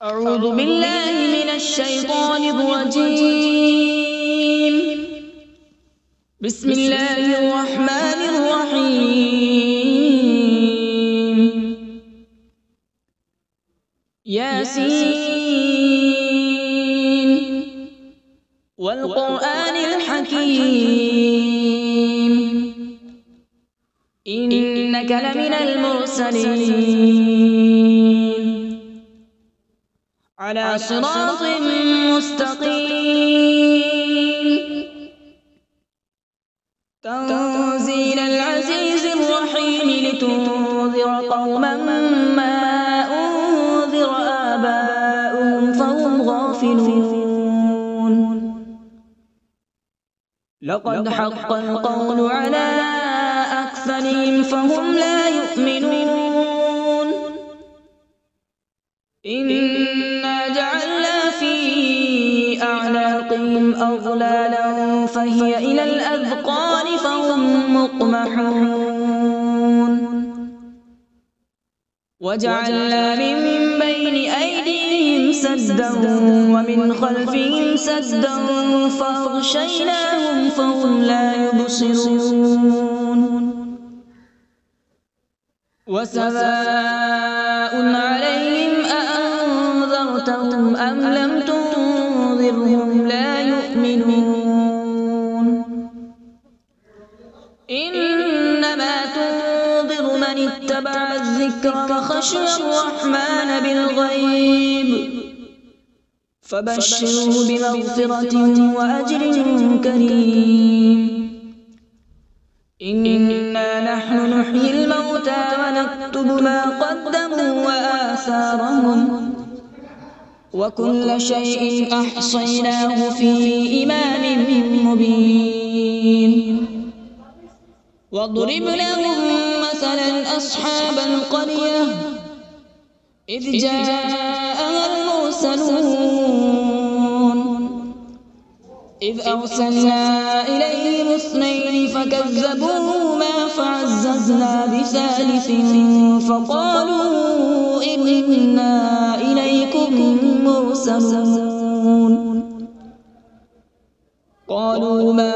أعوذ بالله من الشيطان الرجيم. بسم الله الرحمن الرحيم. ياسين والقرآن الحكيم إنك لمن المرسلين على صراط مستقيم. تنزيل العزيز الرحيم لتنذر قوما ما أنذر آباؤهم فهم غافلون. لقد حق القول على أكثرهم فهم لا يؤمنون. إنا جعلنا في أعناقهم أغلالا فهي إلى الأذقان فهم مقمحون. وجعلنا من بين أيديهم سدا ومن خلفهم سدا فأغشيناهم فهم لا يبصرون. وسواء عليهم أأنذرتهم أم لم تنذرهم لا يؤمنون. إنما تنذر من اتبع الذكر وخشي الرحمن بالغيب فبشره بمغفرة وأجر كريم. إنا نحن نحيي الموتى ونكتب ما قدموا وآثارهم وكل شيء أحصيناه في إمام مبين. واضرب لهم مثلا أصحاب القرية إذ جاءها المرسلون إذ أرسلنا إليهم اثنين فكذبوهما فعززنا بثالث فقالوا إنا إليكم مرسلون. قالوا ما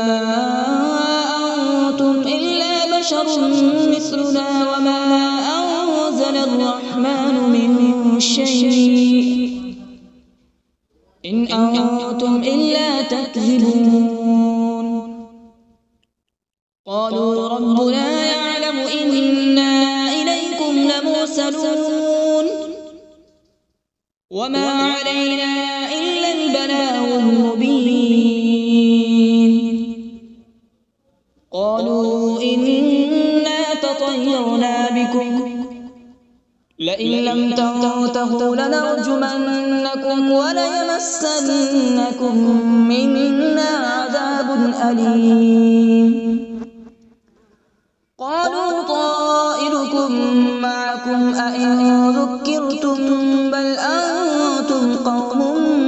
أنتم إلا بشر مثلنا وما أنزل الرحمن من شيء إن أنتم إلا تكذبون. قالوا ربنا يعلم إنا إليكم لمرسلون وما علينا إلا البلاغ المبين. قالوا إنا تطيرنا بكم لئن لم تنتهوا لنرجمنكم وليمسنكم منا عذاب أليم. قالوا طائركم معكم أئن ذكرتم بل أنتم قوم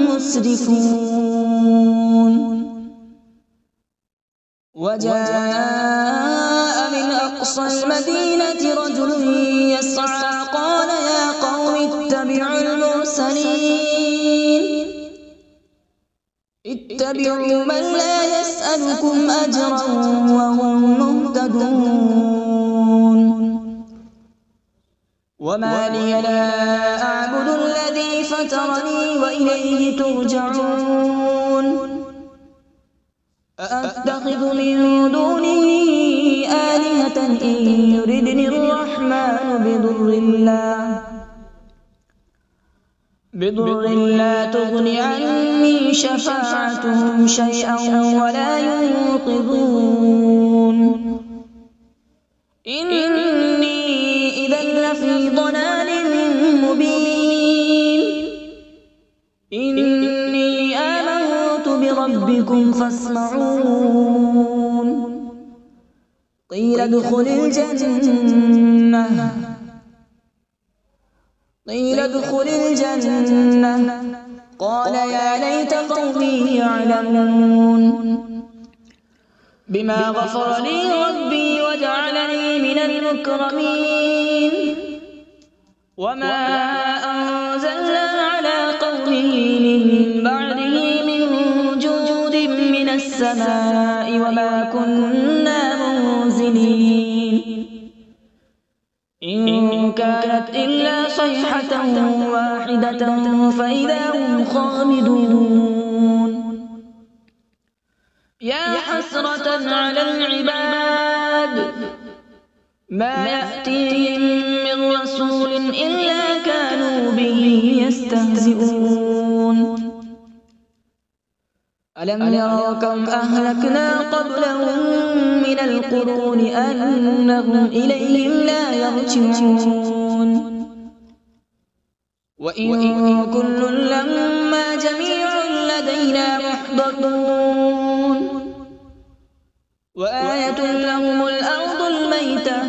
مسرفون. وجاء من أقصى المدينة رجل يسعى قال يا قوم اتبعوا المرسلين اتبعوا من لا يسألكم أجرا وهم مهتدون. وما لي لا أعبد الذي فطرني وإليه ترجعون. أأتخذ من دونه آلهة إن يردني الرحمن بضر لا تغن عني شفاعتهم شيئا ولا ينقذون. إني إذا لفي ضلال مبين. إني آمنت بربكم فاسمعون. قيل ادخل الجنة قال يا ليت قومي يعلمون. بما غفر لي ربي وجعلني من المكرمين. وما أنزلنا على السماء وما كنا منزلين إن كانت إلا صيحة واحدة فإذا هم خامدون يا حسرة على العباد ما يأتيهم من رسول إلا كانوا به يستهزئون ألم يروا كم أهلكنا قبلهم من القرون أنهم إليهم لا يرجعون وإن كل لما جميع لدينا محضرون وآية لهم الأرض الميتة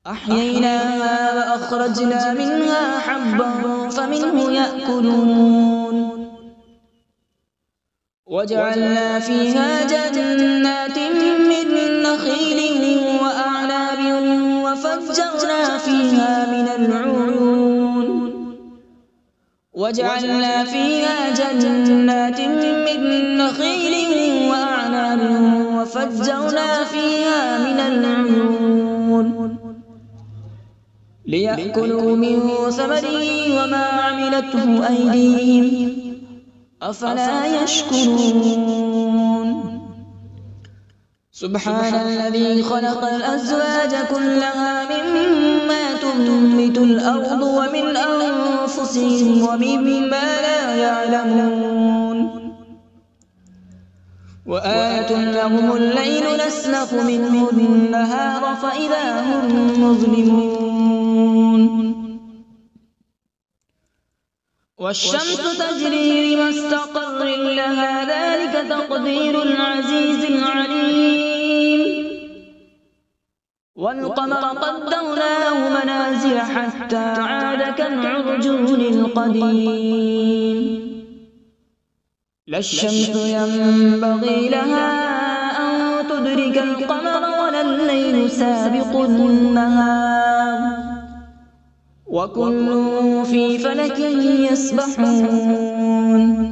أحييناها وأخرجنا منها حبا فمنه يأكلون وجعلنا فيها جنات من نخيل وأعناب وفجرنا فيها من العيون وجعلنا فيها جنات من نخيل وأعناب وفجرنا فيها من العيون ليأكلوا من ثمره وما عملته أيديهم أفلا يشكرون سبحان الذي خلق الأزواج كلها مما تنبت الأرض ومن أنفسهم ومما لا يعلمون وآية لهم الليل نسلخ منه النهار فإذا هم مظلمون والشمس تجري لمستقر لها ذلك تقدير العزيز العليم والقمر قدرناه منازل حتى عاد كالعرجون القديم لا الشمس ينبغي لها أن تدرك القمر ولا الليل سابق النهار وكل في فلك يسبحون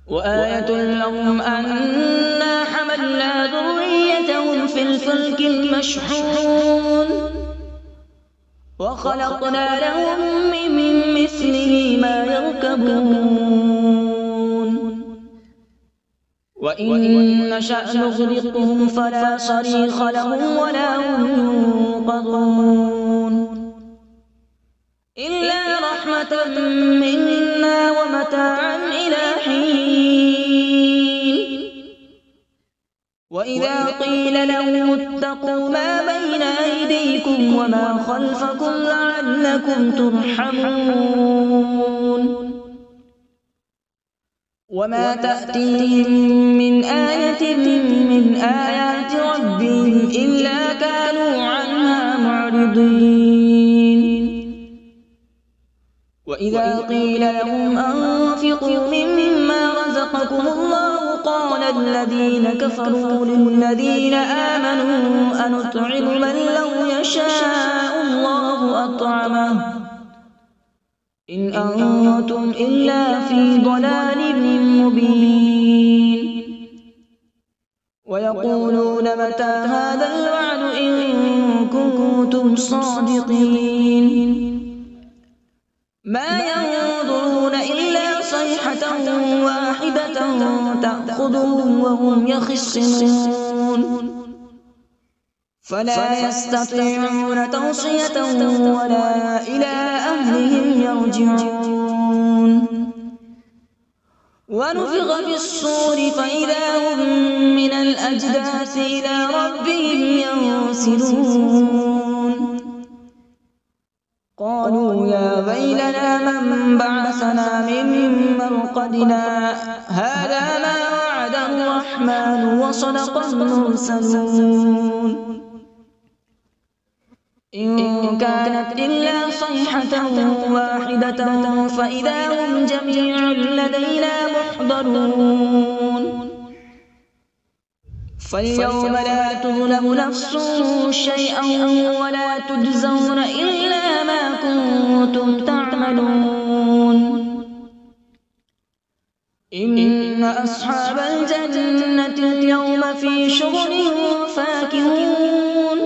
وآية لهم أنا حملنا ذريتهم في الفلك المشحون وخلقنا لهم من مثله ما يركبون وإن نشأ نغرقهم فلا صريخ لهم ولا هم ينقذون إلا رحمة منا ومتاعا إلى حين وإذا قيل لهم اتقوا ما بين أيديكم وما خلفكم لعلكم ترحمون وما تأتيهم من آية من آيات ربهم إلا كانوا عنها معرضين وإذا قيل لهم أنفقوا مما رزقكم الله قال الذين كفروا للذين آمنوا أنطعم من لو يشاء الله أطعمه إن أنتم إلا في ضلال مبين ويقولون متى هذا الوعد إن كنتم صادقين ما ينظرون إلا صيحة واحدة تأخذهم وهم يخصمون فلا يستطيعون توصية ولا إلى أهلهم يرجعون ونفخ في الصور فإذا هم من الأجداث إلى ربهم ينسلون قالوا يا ويلنا من بعثنا من مرقدنا هذا ما وعد الرحمن وصدق المرسلون إن كانت إلا صيحة واحدة فإذا هم جميع لدينا محضرون فاليوم لا تظلم نفس شيئا ولا تجزون إلا ما كنتم تعملون إن أصحاب الجنة اليوم في شغل فاكهون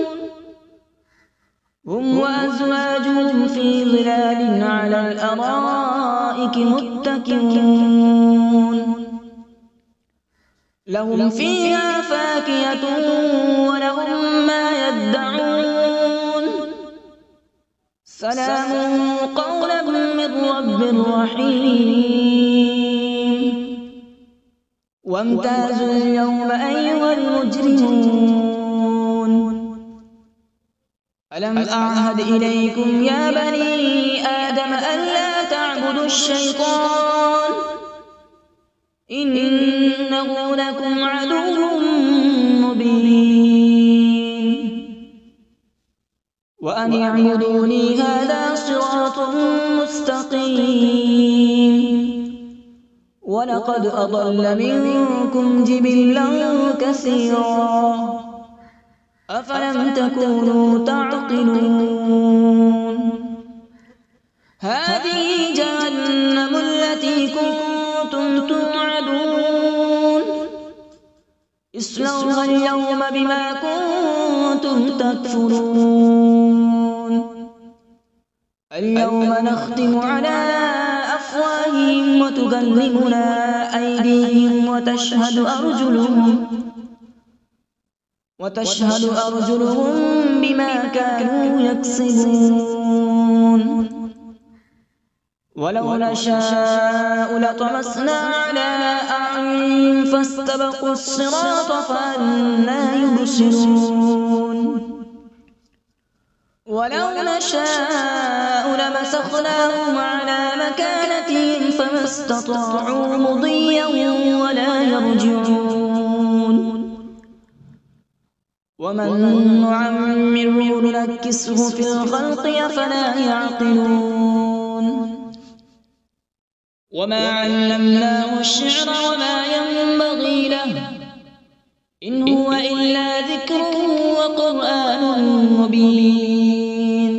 هم وأزواجهم في ظلال على الأرائك متكئون لهم فيها فاكهة ولهم ما يدعون سلام قولا من رب رحيم وامتازوا اليوم أيها المجرمون ألم أعهد إليكم يا بني آدم ألا تعبدوا الشيطان إنه لكم عدو مبين وأن اعبدوني هذا صراط مستقيم ولقد أضل منكم جبلا كثيرا أفلم تكونوا تعقلون هذه جهنم التي كنتم توعدون اصلوها اليوم بما كنتم تكفرون اليوم نختم على أفواههم وتكلمنا أيديهم وتشهد أرجلهم بما كانوا يكسبون ولو نشاء لطمسنا على أعينهم فاستبقوا الصراط فأنى يبصرون ولو نشاء لمسخناهم على مكانتهم فما استطاعوا مضيا ولا يرجعون ومن نعمره ننكسه في الخلق أفلا يعقلون وما علمناه الشعر وما ينبغي له إن هو إلا ذكر وقرآن مبين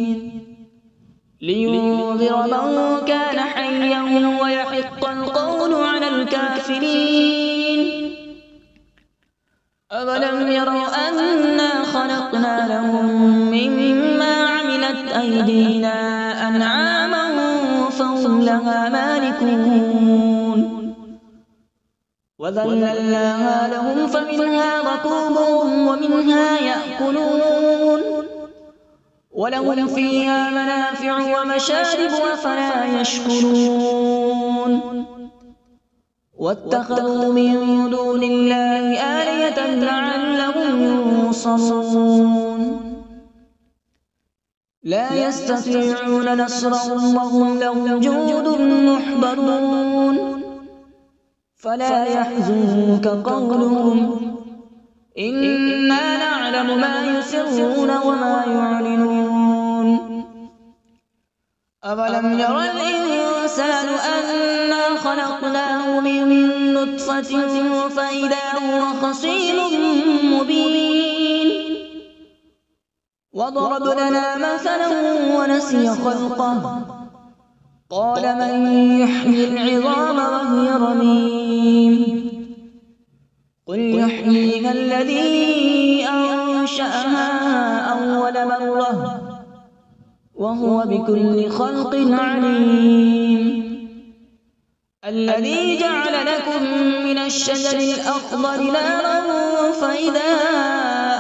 لينذر من كان حيا ويحق القول على الكافرين أولم يروا أنا خلقنا لهم مما عملت أيدينا أنعاما فهم لها مالكون وذللناها لهم فمنها ركوبهم ومنها يأكلون ولهم فيها منافع ومشارب أفلا يشكرون واتخذوا من دون الله آلهة لعلهم ينصرون لا يستطيعون نصرهم وهم لهم جند محضرون فلا يحزنك قولهم إنا نعلم ما يسرون وما يعلنون أولم ير الإنسان أنا خلقناه من نطفة فإذا هو خصيم مبين وضرب لنا مثلا ونسي خلقه قال من يحيي العظام وهي رميم قل يحييها الذي أنشأها أول مرة وهو بكل خلق عليم الذي جعل لكم من الشجر الأخضر نارا فإذا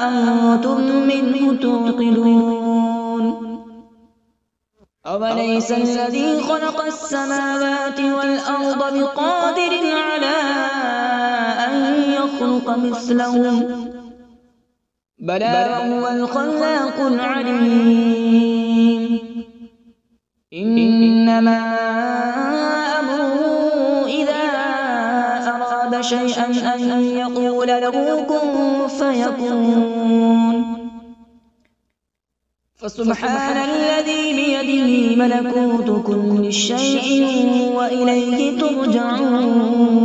أنتم منه توقدون أوليس الذي خلق السماوات والأرض بقادر على أن يخلق مثلهم بلى وهو الخلاق العليم إنما أمره إذا أراد شيئا أن يقول له كن فيكون فسبحان الذي بيده ملكوت كل شيء وإليه ترجعون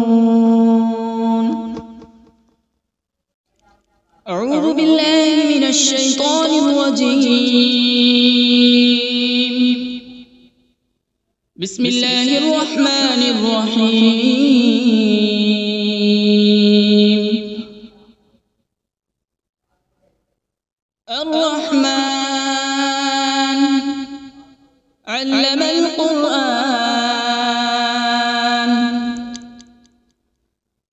أعوذ بالله من الشيطان الرجيم بسم الله الرحمن الرحيم علم القرآن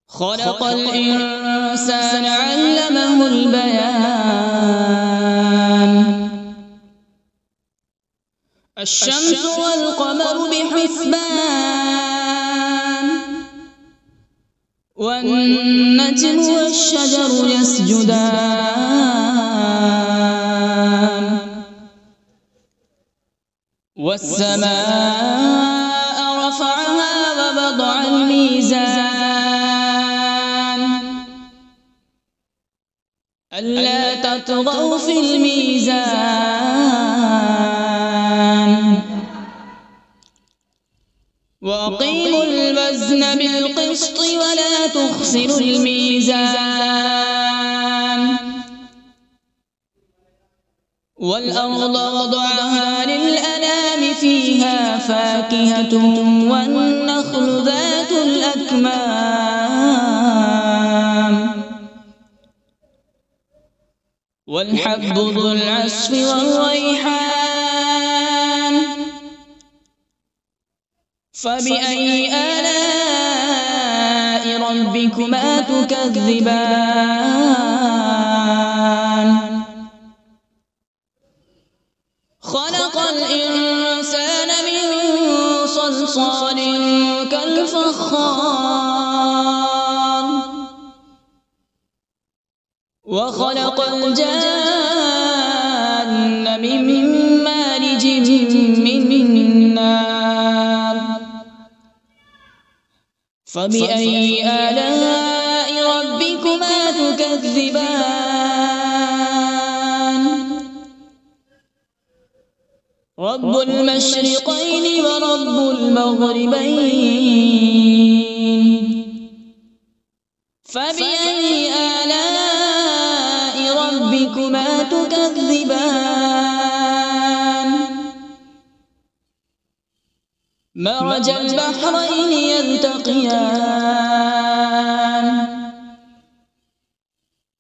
خلق الإنسان علمه البيان الشمس والقمر بحسبان والنجم والشجر يسجدان والسماء رفعها ووضع الميزان ألا تطغوا في الميزان وأقيموا الوزن بالقسط ولا تخسروا الميزان والأرض وضعها للأنام فيها فاكهة والنخل ذات الأكمام والحب ذو العصف والريحان فبأي آلاء ربكما تكذبان خلق الإنسان من صلصال كالفخار وخلق الجان من مارج من نار فبأي آلاء ربكما تكذبان رب المشرقين ورب المغربين فبأي آلاء ربكما تكذبان مرج البحرين يلتقيان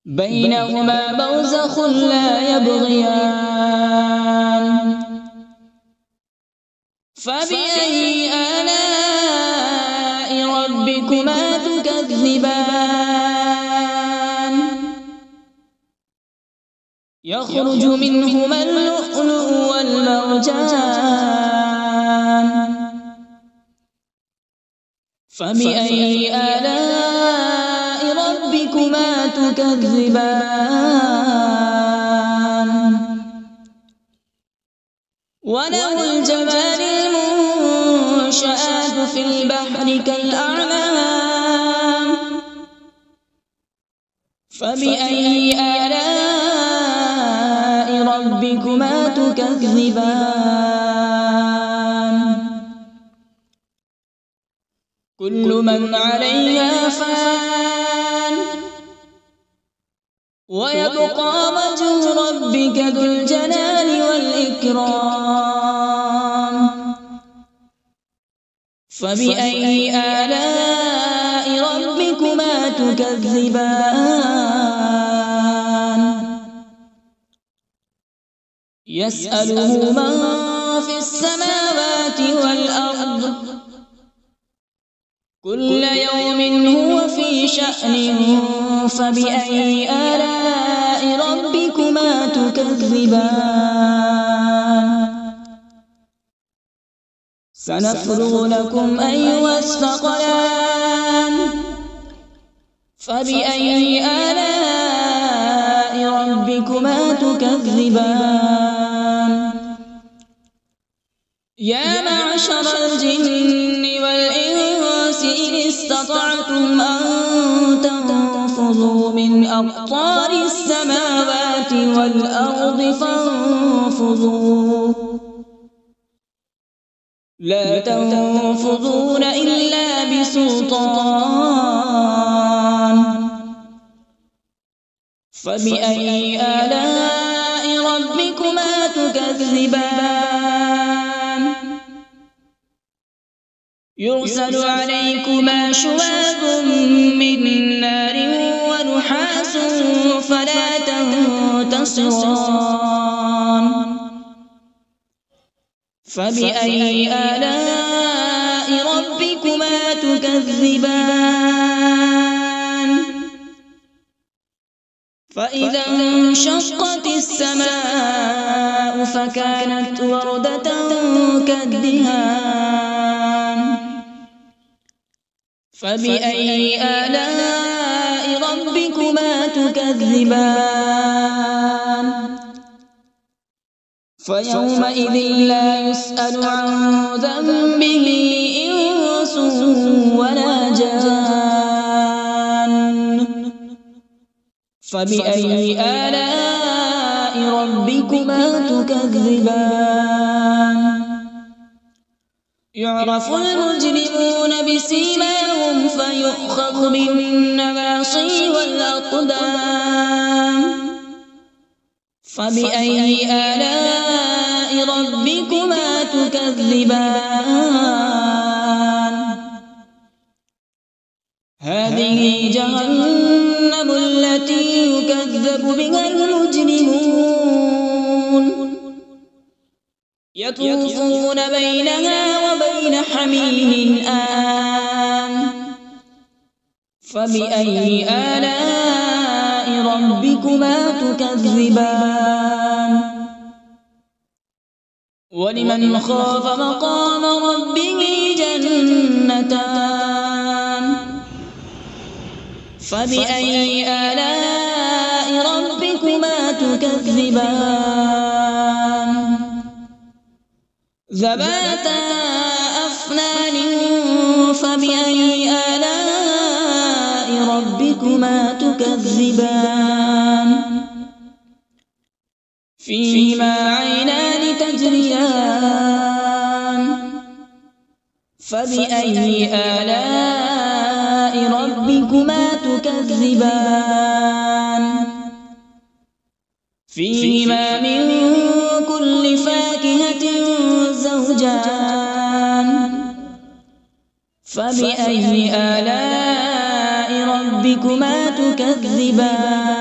بينهما برزخ لا يبغيان فبأي آلاء ربكما تكذبان يخرج منهما اللؤلؤ والمرجان فبأي آلاء ربكما تكذبان وله الجوار المنشآت في البحر كالأعلام فبأي آلاء ربكما تكذبان كل من عليها فان ويبقى وجه ربك ذو الجلال والإكرام فبأي آلاء ربكما تكذبان يسأله من في السماوات والأرض كل يوم هو في شأن فبأي آلاء ربكما تكذبان سنفرغ لكم أيها الثقلان فبأي آلاء ربكما تكذبان يا معشر الجن والإنس إن استطعتم أن تنفذوا من أقطار السماوات والأرض فانفذوا لا تنفذون إلا بسلطان فبأي آلاء ربكما تكذبان يرسل عليكما شواظ من نار ونحاس فلا تنتصران فبأي آلاء ربكما تكذبان فإذا انشقت السماء فكانت وردة كالدهان فبأي آلاء ربكما تكذبان فيومئذ لا يسأل عن ذنبه إنس ولا جان فبأي آلاء ربكما تكذبان يعرف المجرمون بسيماهم فيؤخذ بالنواصي والأقدام فبأي آلاء ربكما تكذبان هذه جهنم التي يكذب بها المجرمون يطوفون بينها وبين حميم آن فبأي آلاء ربكما تكذبان ولمن خاف مقام ربه جنتان فبأي آلاء ربكما تكذبان ذواتا أفنان فبأي آلاء ربكما تكذبان فيهما عينان تجريان فبأي آلاء ربكما تكذبان فيهما من كل فاكهة زوجان فبأي آلاء ربكما تكذبان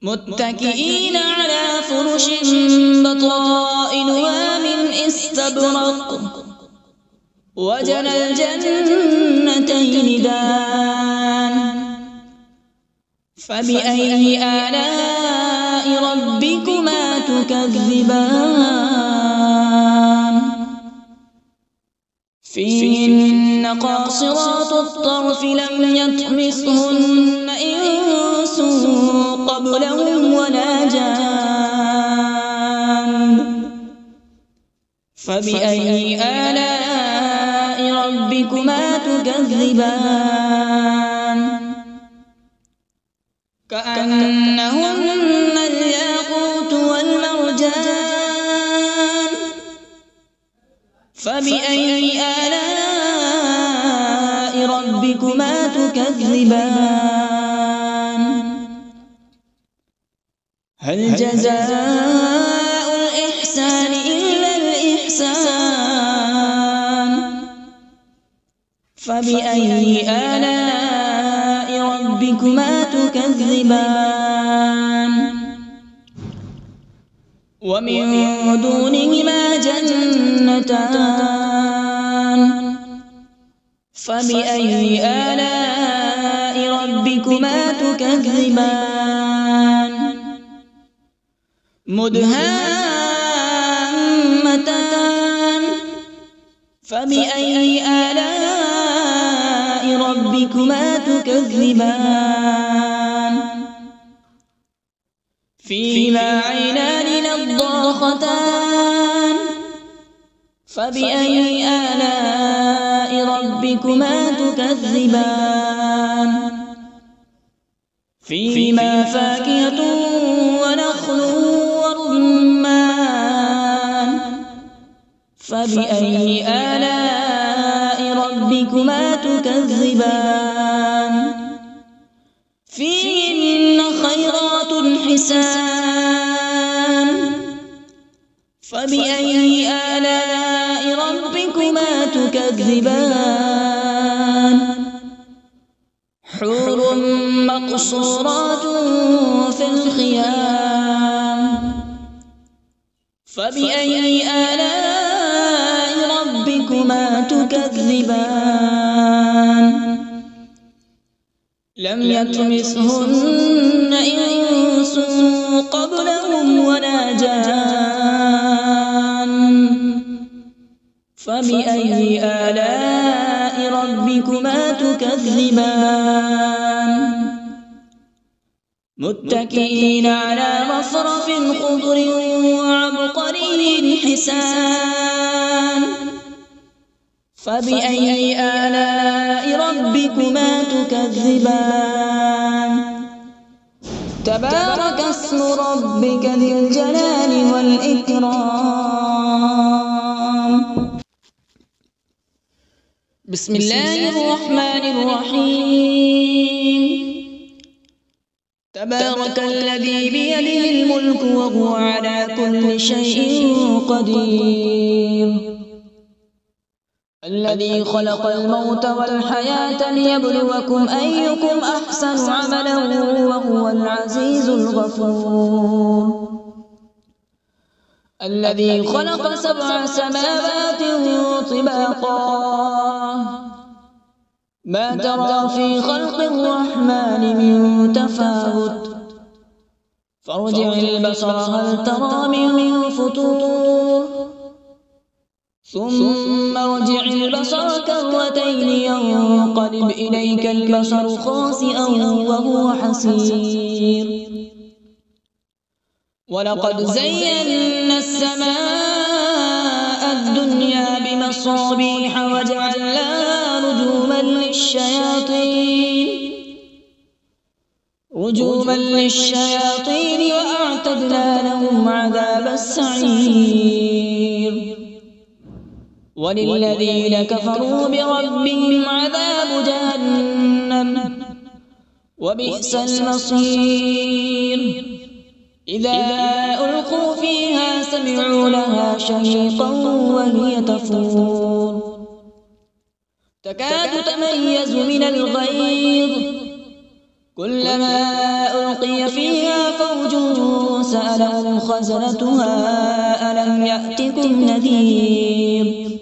متكئين على فرش بطائنها من استبرق وجنى الجنتين دان فبأي آلاء ربكما تكذبان فيهن قاصرات الطرف لم يطمثهن إنس قبلهم ولا جان فبأي آلاء ربكما تكذبان كأنهن الياقوت والمرجان فبأي آلاء ربكما تكذبان هل جزاء الإحسان إلا الإحسان فبأي آلاء ربكما تكذبان ومن دونهما جنتان فبأي آلاء ربكما تكذبان مدهامتان فبأي آلاء ربكما تكذبان فيهما عينان نضاختان فبأي آلاء ربكما تكذبان فيهما فاكهة ونخل ورمان فبأي آلاء ربكما تكذبان فيهن خيرات حسان فبأي آلاء ربكما تكذبان حور مقصورات في الخيام فبأي آلاء ربكما تكذبان لم يطمثهن إنس قبلهم ولا جان فبأي آلاء ربكما تكذبان متكئين على رفرف خضر وعبقري حسان فبأي آلاء ربكما تكذبان تبارك اسم ربك ذي الجلال والإكرام بسم الله الرحمن الرحيم تبارك الذي بيده الملك وهو على كل شيء قدير الذي خلق الموت والحياة ليبلوكم أيكم أحسن عملا وهو العزيز الغفور الذي خلق 7 سماوات طباقا ما ترى في خلق الرحمن من تفاوت فارجع البصر هل ترى من فطور ثم ارجع البصر كرتين ينقلب إليك البصر خاسئا وهو حسير ولقد زينا السماء الدنيا بمصابيح وجعلناها رجوما للشياطين وأعتدنا لهم عذاب السعير وللذين كفروا بربهم عذاب جهنم وبئس المصير إذا ألقوا فيها سمعوا لها شهيقا وهي تفور تكاد تميز من الغيظ كلما ألقي فيها فوج سألهم خزنتها ألم يأتكم نذير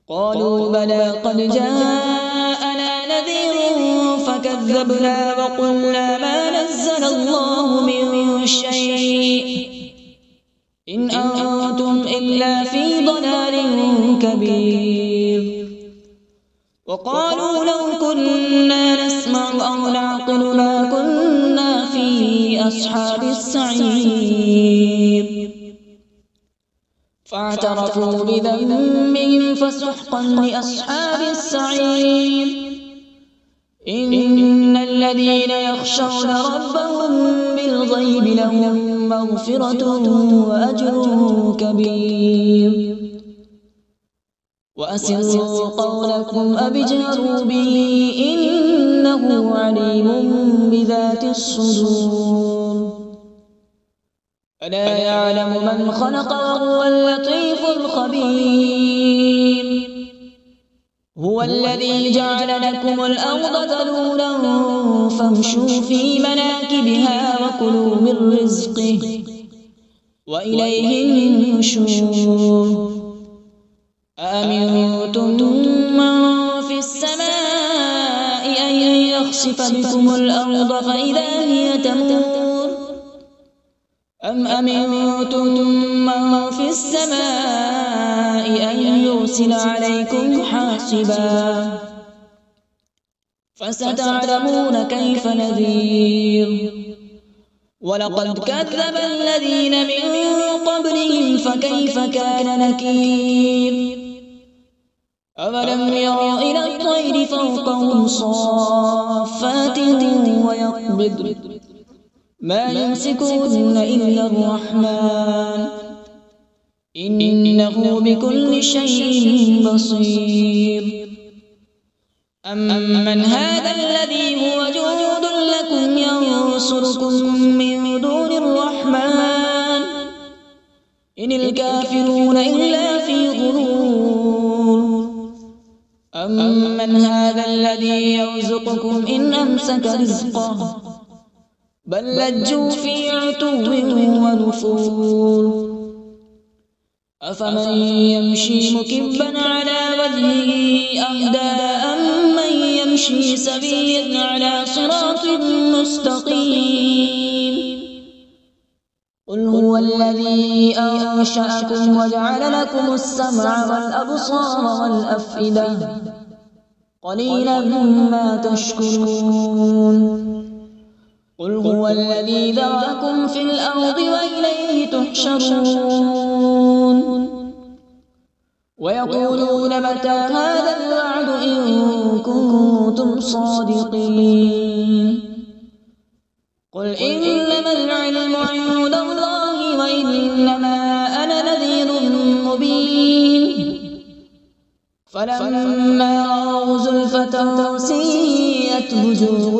قالوا بلى قد جاءنا نذير فكذبنا وقلنا ما نزل الله من شيء إن أنتم إلا في ضلال كبير وقالوا لو كنا نسمع أو نعقل ما كنا في أصحاب السعير فاعترفوا بذنبهم فسحقا لأصحاب السعير إن الذين يخشون ربهم بالغيب لهم مغفرة وأجر كبير وأسروا قولكم أو اجهروا به إنه عليم بذات الصدور ألا يعلم من خلق وهو اللطيف الخبير هو الذي جعل لكم الأرض ذلولا فامشوا في مناكبها وكلوا من رزقه وإليه النشور أأمنتم من في السماء أن يخسف بكم الأرض فإذا هي تمور أم أمنتم من في السماء أن يرسل عليكم حاصبا فستعلمون كيف نذير ولقد كذب الذين من قبلهم فكيف كان نكير أولم يروا إلى الطير فوقهم صافات ويقبض ما يمسكهن إلا الرحمن إنه بكل شيء بصير أمن هذا الذي هو جند لكم ينصركم من دون الرحمن إن الكافرون إلا في غرور أمن هذا الذي يرزقكم إن أمسك رزقه بل لجوا في عتو ونفور أفمن يمشي مكبا على وجهه أهدى أمن يمشي سويا على صراط مستقيم قل هو الذي أنشأكم وجعل لكم السمع والأبصار والأفئدة قليلا ما تشكرون قل هو الذي ذرأكم في الأرض وإليه تحشرون ويقولون متى هذا الوعد إن كنتم صادقين قل إنما العلم عند الله وإنما أنا نذير مبين فلما رأوا زلفة سيئت وجوه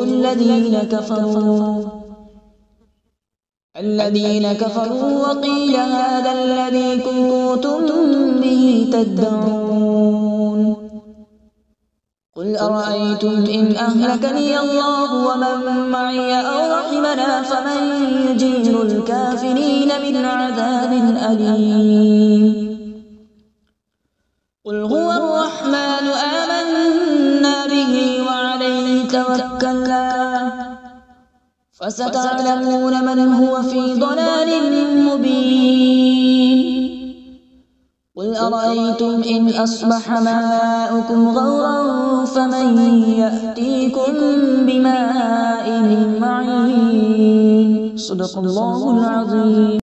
الذين كفروا وقيل هذا الذي كنتم به تدعون قل أرأيتم إن أهلكني الله ومن معي أو رحمنا فمن يجير الكافرين من عذاب أليم قل هو الرحمن آمنا به وعليه توكلنا فستعلمون من هو في ضلال مبين قل أرأيتم إن أصبح ماؤكم غورا فمن يأتيكم بماء معين صدق الله العظيم.